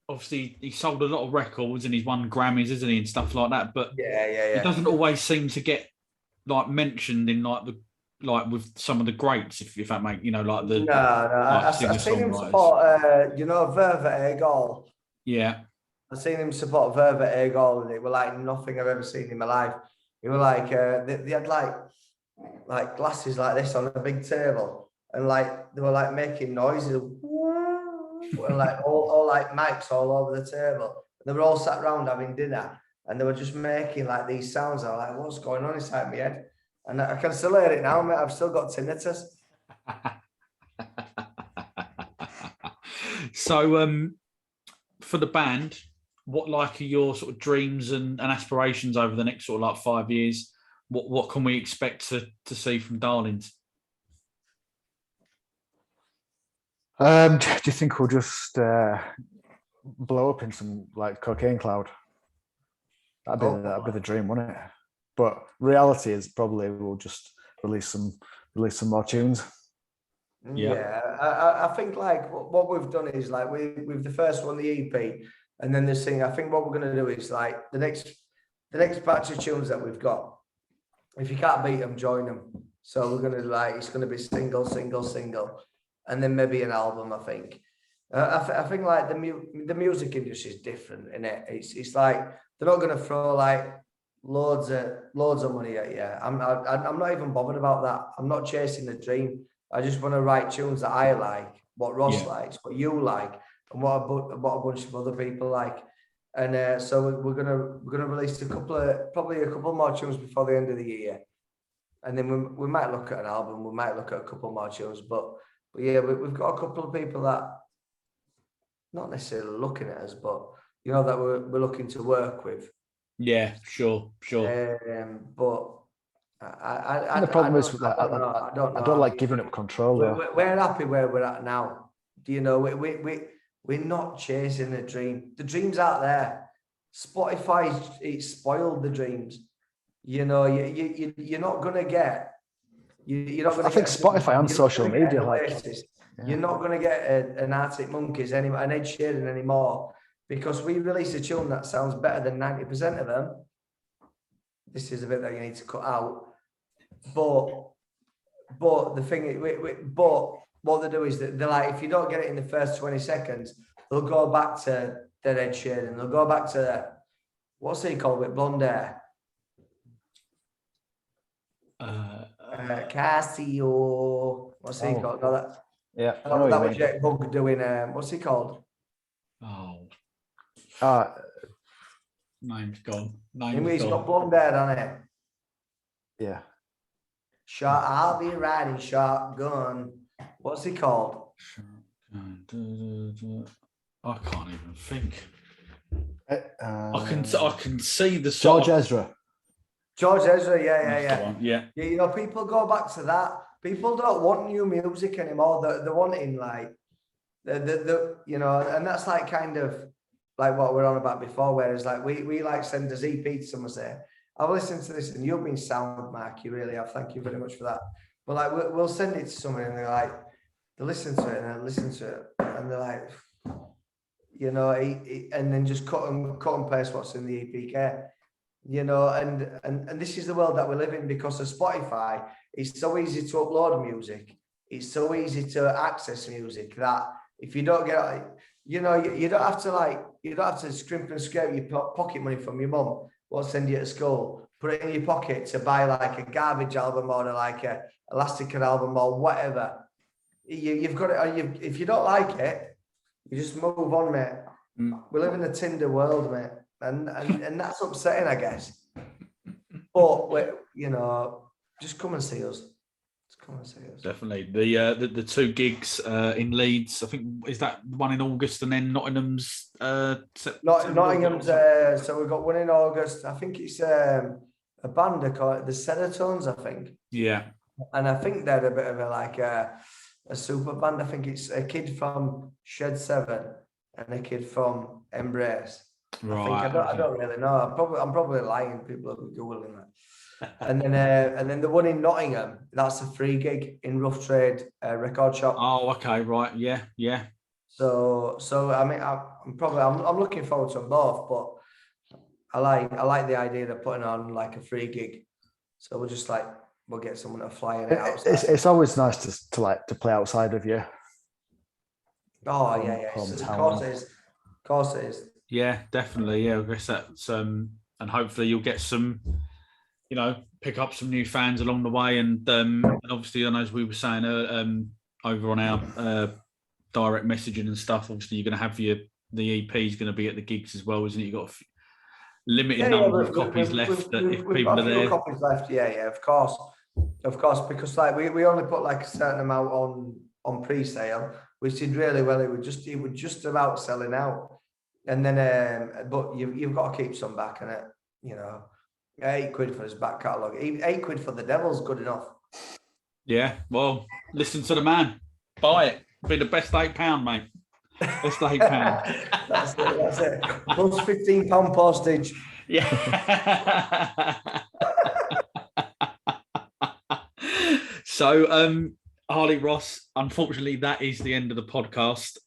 Obviously, he sold a lot of records and he's won Grammys, isn't he, and stuff like that. But yeah, he doesn't always seem to get like mentioned in like with some of the greats, if that make like the. No. I've seen him support. Verve Egol. Yeah. I've seen him support Verve Egol, and it were like nothing I've ever seen in my life. It were like they had like glasses like this on a big table, and like they were like making noises. And like all like mics all over the table. They were all sat around having dinner, and they were just making like these sounds. I was like, what's going on inside my head? And I can still hear it now, mate. I've still got tinnitus. So, for the band, what like are your sort of dreams and aspirations over the next sort of like 5 years? What can we expect to see from Darlings? Do you think we'll just blow up in some like cocaine cloud? That'd be the dream, wouldn't it? But reality is probably we'll just release some more tunes. Yeah, I think like what we've done is like with the first one, the EP, and then this thing. I think what we're gonna do is like the next batch of tunes that we've got. If you can't beat them, join them. So we're gonna it's gonna be single, and then maybe an album. I think. I think like the music industry is different, innit? It's like they're not gonna throw like loads of money at you. I'm not even bothered about that. I'm not chasing the dream. I just want to write tunes that I like, what Ross likes, what you like, and what a bunch of other people like. And so we're gonna release probably a couple more tunes before the end of the year, and then we might look at an album. We might look at a couple more tunes, but yeah, we've got a couple of people that not necessarily looking at us, but that we're looking to work with. Yeah, sure. But the problem is that I don't like giving up control. We're happy where we're at now. We're not chasing a dream. The dream's out there. Spotify, it's spoiled the dreams. You're not gonna get. I think Spotify and social media, you're not gonna get an Arctic Monkeys an Ed Sheeran anymore, because we release a tune that sounds better than 90% of them. This is a bit that you need to cut out. But the thing is, but what they do is that they're like, if you don't get it in the first 20 seconds, they'll go back to their Ed Sheeran. They'll go back to what's he called with blonde hair? Casio. What's he called? No, that was Jack Bug doing. What's he called? Name's gone. He's got blonde hair, hasn't he? Yeah. I'll be riding shotgun. What's he called? I can't even think. I can see the song. George Ezra, yeah. People go back to that. People don't want new music anymore. They're wanting like and that's like kind of like what we're on about before. Whereas like we like send us EP to someone say, I've listened to this and you've been sound, Mark. You really have. Thank you very much for that. But like we'll send it to someone and they're like, they listen to it and they're like, and then just cut and paste what's in the EPK, and this is the world that we live in because of Spotify. It's so easy to upload music. It's so easy to access music that if you don't get, you don't have to scrimp and scrape your pocket money from your mum. We'll send you to school, put it in your pocket to buy like a garbage album or like a Elastica album or whatever. You've got it. If you don't like it, you just move on, mate. We live in a Tinder world, mate, and that's upsetting, I guess. But just come and see us. Definitely. The two gigs in Leeds, I think, is that one in August and then Nottingham's Nottingham's so we've got one in August. I think it's a band called the Senatons, I think. Yeah. And I think they're a bit of a super band. I think it's a kid from Shed 7 and a kid from Embrace. Right. I don't really know. I'm probably lying. People are Googling that. And then the one in Nottingham, that's a free gig in Rough Trade record shop. Oh, okay, right, yeah. So I mean, I'm looking forward to them both, but I like the idea of putting on like a free gig. So we'll get someone to fly in outside. It's always nice to play outside of you. Oh yeah. Of course it is. Yeah, definitely. Yeah, I guess that's and hopefully you'll get some. Pick up some new fans along the way, and obviously, I know as we were saying over on our direct messaging and stuff. Obviously, you're going to have the EP is going to be at the gigs as well, isn't it? You've got a limited number of copies left. If people are there, copies left. Yeah, of course, because like we only put like a certain amount on pre-sale, which did really well. It was just about selling out, and then but you've got to keep some back in it, £8 for his back catalogue. £8 for the Devil's good enough. Yeah, well, listen to the man. Buy it. Be the best £8, mate. Best £8. That's it. Plus £15 postage. Yeah. So, Harley, Ross, unfortunately, that is the end of the podcast.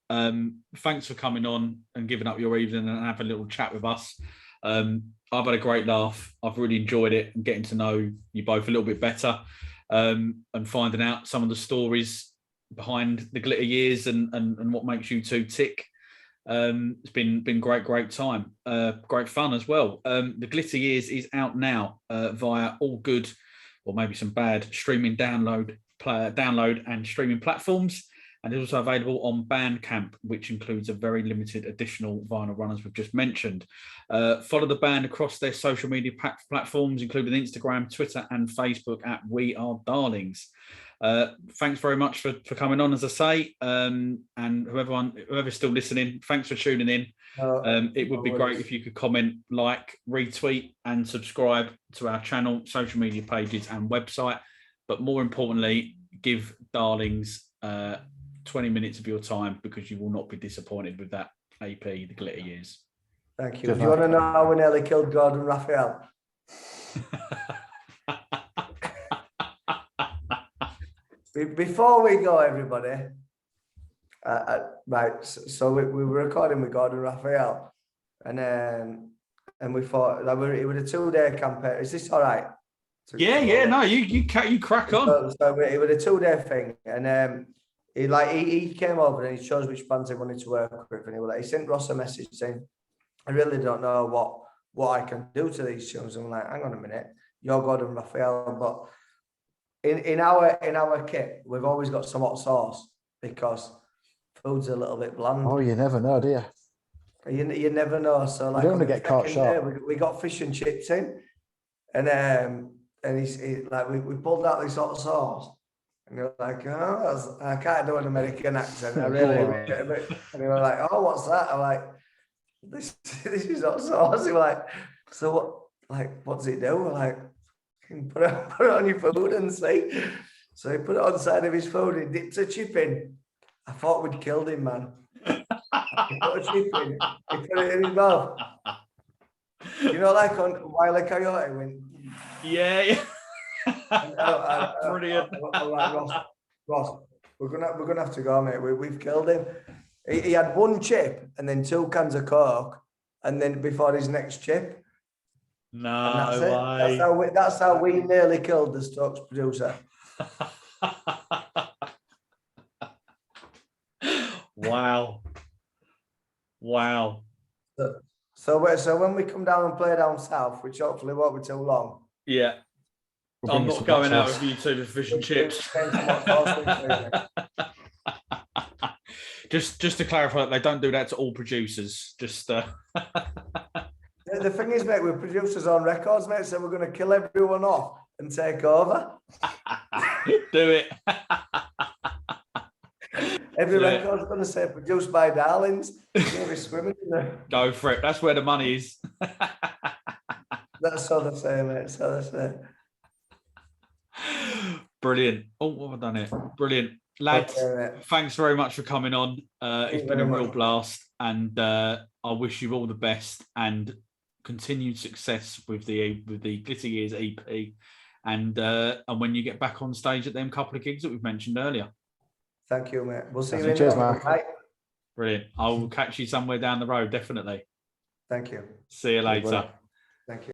Thanks for coming on and giving up your evening and having a little chat with us. I've had a great laugh. I've really enjoyed it and getting to know you both a little bit better, and finding out some of the stories behind the glitter years and what makes you two tick. It's been great time, great fun as well. The glitter years is out now via all good, or maybe some bad, streaming download and streaming platforms, and it's also available on Bandcamp, which includes a very limited additional vinyl run, as we've just mentioned. Follow the band across their social media platforms, including Instagram, Twitter, and Facebook at We Are Darlings. Thanks very much for coming on, as I say, and whoever's still listening, thanks for tuning in. It would be great if you could comment, like, retweet, and subscribe to our channel, social media pages, and website. But more importantly, give Darlings 20 minutes of your time, because you will not be disappointed with that AP, The Glitter Years. Thank you. Do you want to know how we nearly killed Gordon Raphael? Before we go, everybody, right, so we were recording with Gordon Raphael, and we thought that it was a 2-day campaign. Is this all right? No, you crack on. So it was a 2-day thing, and he came over and he chose which bands he wanted to work with, and he sent Ross a message saying, "I really don't know what I can do to these tunes." I'm like, "Hang on a minute, you're Gordon Raphael, but in our kit we've always got some hot sauce because food's a little bit bland." Oh, you never know, do you? You never know. So like, you don't want to get caught short. We got fish and chips in, and he like we pulled out this hot sauce, and you're like, "Oh, I can't do an American accent, I really." And he was like, "Oh, what's that?" I'm like, "This is hot sauce." He was like, "So what? Like, what does it do?" We're like, "Put it on your food and see." So he put it on the side of his food. He dipped a chip in. I thought we'd killed him, man. He put a chip in. He put it in his mouth. You know, like on Wile E. Coyote when. Yeah. Brilliant. I'm like, Ross, we're gonna have to go, mate. We've killed him. He had one chip and then 2 cans of Coke, and then before his next chip. No way. That's how we nearly killed the Stokes producer. Wow. So when we come down and play down south, which hopefully won't be too long. Yeah. I'm not going out with you two to fish and chips. Just to clarify, they don't do that to all producers. Just the thing is, mate, we're producers on records, mate, so we're going to kill everyone off and take over. Do it. Every record's going to say produced by Darlings. You're going to be swimming in there. Go for it. That's where the money is. That's all they say, mate. So they say. Brilliant. Oh, what have I done here? Brilliant. Lads, thanks very much for coming on. It's been a real blast, and I wish you all the best and continued success with the Glitter Years EP, and when you get back on stage at them couple of gigs that we've mentioned earlier. Thank you, mate. We'll see you. Cheers, Mark. Brilliant. I will catch you somewhere down the road, definitely. Thank you. See you later. Thank you.